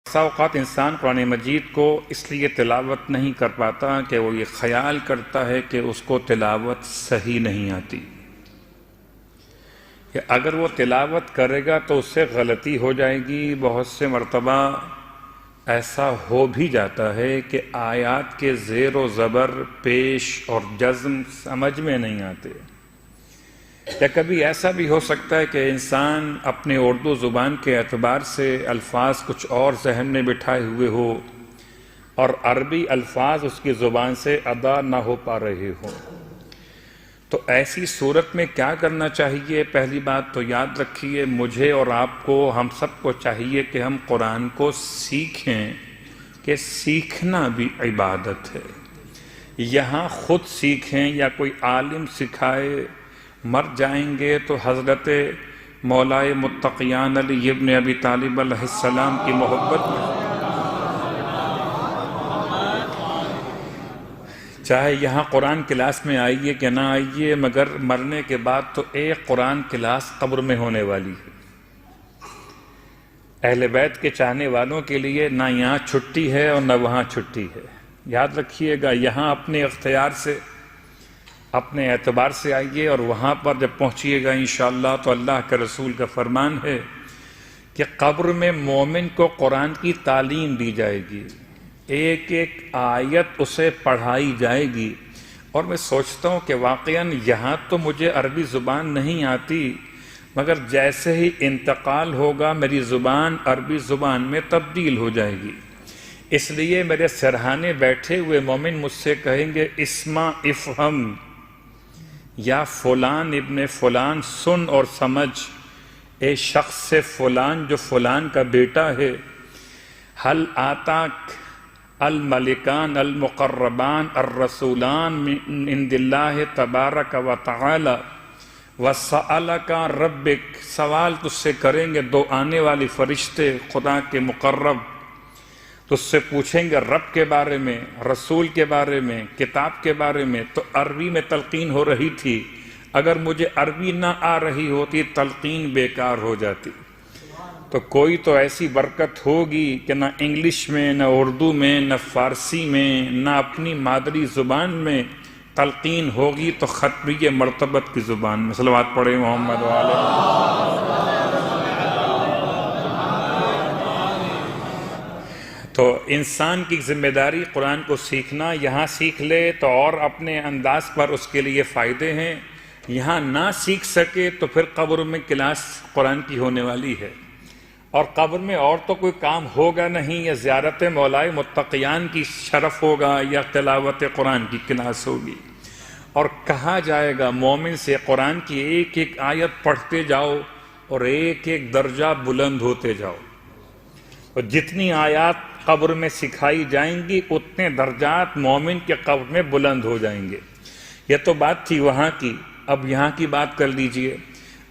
بعض اوقات انسان قرآن مجید کو اس لیے تلاوت نہیں کر پاتا کہ وہ یہ خیال کرتا ہے کہ اس کو تلاوت صحیح نہیں آتی، کہ اگر وہ تلاوت کرے گا تو اس سے غلطی ہو جائے گی۔ بہت سے مرتبہ ایسا ہو بھی جاتا ہے کہ آیات کے زیر و زبر، پیش اور جزم سمجھ میں نہیں آتے، یا کبھی ایسا بھی ہو سکتا ہے کہ انسان اپنے اردو زبان کے اعتبار سے الفاظ کچھ اور ذہن میں بٹھائے ہوئے ہو اور عربی الفاظ اس کی زبان سے ادا نہ ہو پا رہے ہوں۔ تو ایسی صورت میں کیا کرنا چاہیے؟ پہلی بات تو یاد رکھیے، مجھے اور آپ کو، ہم سب کو چاہیے کہ ہم قرآن کو سیکھیں، کہ سیکھنا بھی عبادت ہے۔ یہاں خود سیکھیں یا کوئی عالم سکھائے، مر جائیں گے تو حضرت مولائے متقیان علی ابن ابی طالب علیہ السلام کی محبت میں، چاہے یہاں قرآن کلاس میں آئیے کہ نہ آئیے، مگر مرنے کے بعد تو ایک قرآن کلاس قبر میں ہونے والی ہے۔ اہل بیت کے چاہنے والوں کے لیے نہ یہاں چھٹی ہے اور نہ وہاں چھٹی ہے۔ یاد رکھیے گا، یہاں اپنے اختیار سے، اپنے اعتبار سے آئیے، اور وہاں پر جب پہنچیے گا انشاءاللہ تو اللہ کے رسول کا فرمان ہے کہ قبر میں مومن کو قرآن کی تعلیم دی جائے گی، ایک ایک آیت اسے پڑھائی جائے گی۔ اور میں سوچتا ہوں کہ واقعاً یہاں تو مجھے عربی زبان نہیں آتی، مگر جیسے ہی انتقال ہوگا میری زبان عربی زبان میں تبدیل ہو جائے گی۔ اس لیے میرے سرہانے بیٹھے ہوئے مومن مجھ سے کہیں گے، اسمع افہم یا فلان ابن فلان، سن اور سمجھ، اے شخص سے فلان جو فلان کا بیٹا ہے، حل آتاک الملکان المقربان الرسولان من عند اللہ تبارک و تعالی وسألک ربک، سوال تجھ سے کریں گے دو آنے والی فرشتے خدا کے مقرب، تجھ سے پوچھیں گے رب کے بارے میں، رسول کے بارے میں، کتاب کے بارے میں۔ تو عربی میں تلقین ہو رہی تھی، اگر مجھے عربی نہ آ رہی ہوتی تلقین بیکار ہو جاتی۔ تو کوئی تو ایسی برکت ہوگی کہ نہ انگلش میں، نہ اردو میں، نہ فارسی میں، نہ اپنی مادری زبان میں تلقین ہوگی، تو ختمی مرتبت کی زبان میں۔ صلوات پڑھیں محمد وعلیہ۔ تو انسان کی ذمہ داری قرآن کو سیکھنا، یہاں سیکھ لے تو اور اپنے انداز پر اس کے لیے فائدے ہیں، یہاں نہ سیکھ سکے تو پھر قبر میں کلاس قرآن کی ہونے والی ہے، اور قبر میں اور تو کوئی کام ہوگا نہیں، یا زیارت مولائے متقیان کی شرف ہوگا یا تلاوت قرآن کی کلاس ہوگی۔ اور کہا جائے گا مومن سے قرآن کی ایک ایک آیت پڑھتے جاؤ اور ایک ایک درجہ بلند ہوتے جاؤ، اور جتنی آیات قبر میں سکھائی جائیں گی اتنے درجات مومن کے قبر میں بلند ہو جائیں گے۔ یہ تو بات تھی وہاں کی، اب یہاں کی بات کر لیجئے۔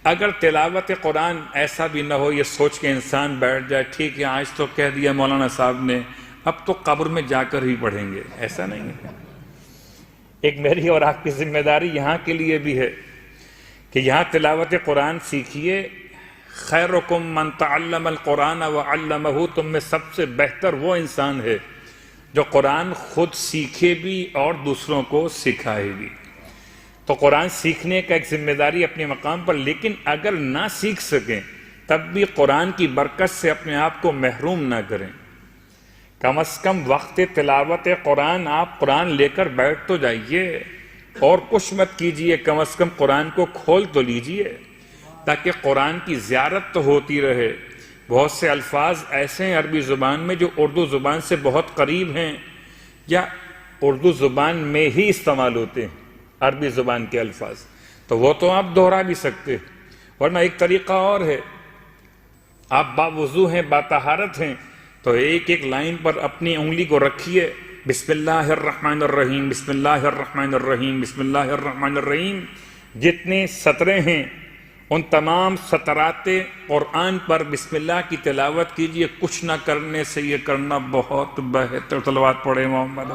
اگر تلاوت قرآن ایسا بھی نہ ہو، یہ سوچ کے انسان بیٹھ جائے ٹھیک ہے آج تو کہہ دیا مولانا صاحب نے، اب تو قبر میں جا کر ہی پڑھیں گے، ایسا نہیں ہے۔ ایک میری اور آپ کی ذمہ داری یہاں کے لیے بھی ہے کہ یہاں تلاوت قرآن سیکھیے۔ خیرکم من تعلم القرآن وعلمہ، تم میں سب سے بہتر وہ انسان ہے جو قرآن خود سیکھے بھی اور دوسروں کو سکھائے بھی۔ تو قرآن سیکھنے کا ایک ذمہ داری اپنے مقام پر، لیکن اگر نہ سیکھ سکیں تب بھی قرآن کی برکت سے اپنے آپ کو محروم نہ کریں۔ کم از کم وقت تلاوت قرآن آپ قرآن لے کر بیٹھ تو جائیے، اور کچھ مت کیجئے، کم از کم قرآن کو کھول تو لیجئے، تاکہ قرآن کی زیارت تو ہوتی رہے۔ بہت سے الفاظ ایسے ہیں عربی زبان میں جو اردو زبان سے بہت قریب ہیں، یا اردو زبان میں ہی استعمال ہوتے ہیں عربی زبان کے الفاظ، تو وہ تو آپ دہرا بھی سکتے ہیں۔ ورنہ ایک طریقہ اور ہے، آپ باوضو ہیں، باطہارت ہیں، تو ایک ایک لائن پر اپنی انگلی کو رکھیے، بسم اللہ الرحمن الرحیم، بسم اللہ الرحمن الرحیم، بسم اللہ الرحمن الرحیم، جتنے سطریں ہیں ان تمام سطرات قرآن پر بسم اللہ کی تلاوت کیجئے۔ کچھ نہ کرنے سے یہ کرنا بہت بہتر۔ صلوات پڑھیں محمد۔